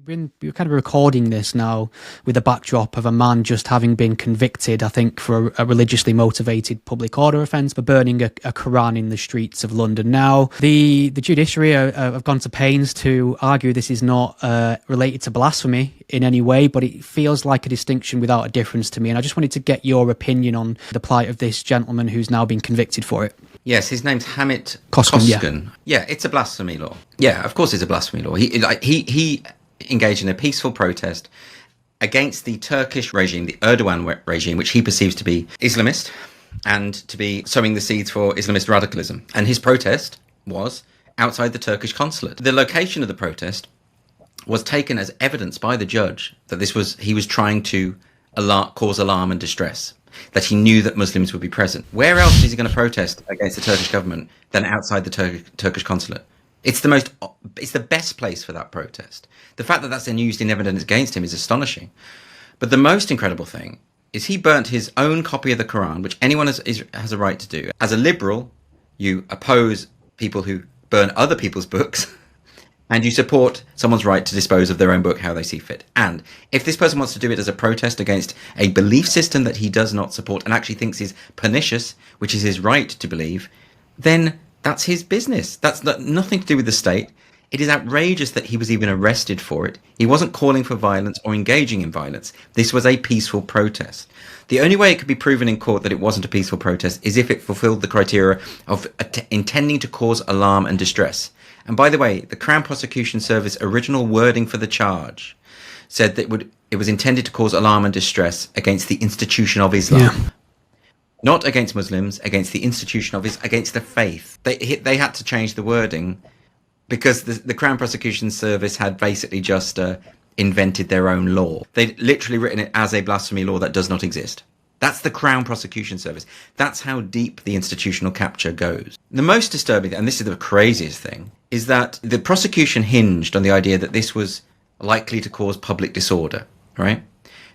We're kind of recording this now with the backdrop of a man just having been convicted, I think, for a religiously motivated public order offence for burning a Qur'an in the streets of London. Now, the judiciary have gone to pains to argue this is not related to blasphemy in any way, but it feels like a distinction without a difference to me. And I just wanted to get your opinion on the plight of this gentleman who's now been convicted for it. Yes, his name's Hamit Coskun, Coskun. Yeah, it's a blasphemy law. Yeah, of course it's a blasphemy law. He engaged in a peaceful protest against the Turkish regime, the Erdogan regime, which he perceives to be Islamist and to be sowing the seeds for Islamist radicalism. And his protest was outside the Turkish consulate. The location of the protest was taken as evidence by the judge that he was trying to cause alarm and distress, that he knew that Muslims would be present. Where else is he going to protest against the Turkish government than outside the Turkish consulate? It's the best place for that protest. The fact that that's then used in evidence against him is astonishing. But the most incredible thing is he burnt his own copy of the Quran, which anyone has a right to do. As a liberal, you oppose people who burn other people's books, and you support someone's right to dispose of their own book how they see fit. And if this person wants to do it as a protest against a belief system that he does not support and actually thinks is pernicious, which is his right to believe, then that's his business. That's nothing to do with the state. It is outrageous that he was even arrested for it. He wasn't calling for violence or engaging in violence. This was a peaceful protest. The only way it could be proven in court that it wasn't a peaceful protest is if it fulfilled the criteria of intending to cause alarm and distress. And by the way, the Crown Prosecution Service original wording for the charge said that it was intended to cause alarm and distress against the institution of Islam. Yeah. Not against Muslims, against the institution of against the faith. They had to change the wording because the Crown Prosecution Service had basically just invented their own law. They'd literally written it as a blasphemy law that does not exist. That's the Crown Prosecution Service. That's how deep the institutional capture goes. The most disturbing, and this is the craziest thing, is that the prosecution hinged on the idea that this was likely to cause public disorder, right?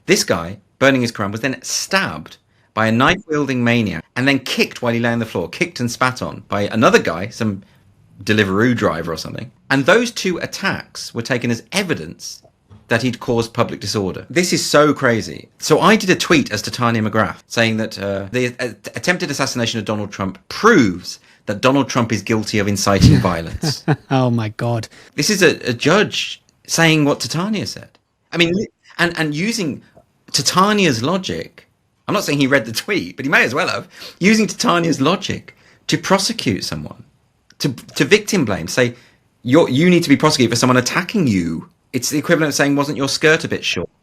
This guy, burning his Quran, was then stabbed by a knife-wielding maniac and then kicked while he lay on the floor, kicked and spat on by another guy, some Deliveroo driver or something. And those two attacks were taken as evidence that he'd caused public disorder. This is so crazy. So I did a tweet as to Tanya McGrath saying that the attempted assassination of Donald Trump proves that Donald Trump is guilty of inciting violence. Oh my God. This is a judge saying what Titania said. I mean, and using Titania's logic. I'm not saying he read the tweet, but he may as well have. Using Titania's logic to prosecute someone, to victim blame, say, you need to be prosecuted for someone attacking you. It's the equivalent of saying, wasn't your skirt a bit short?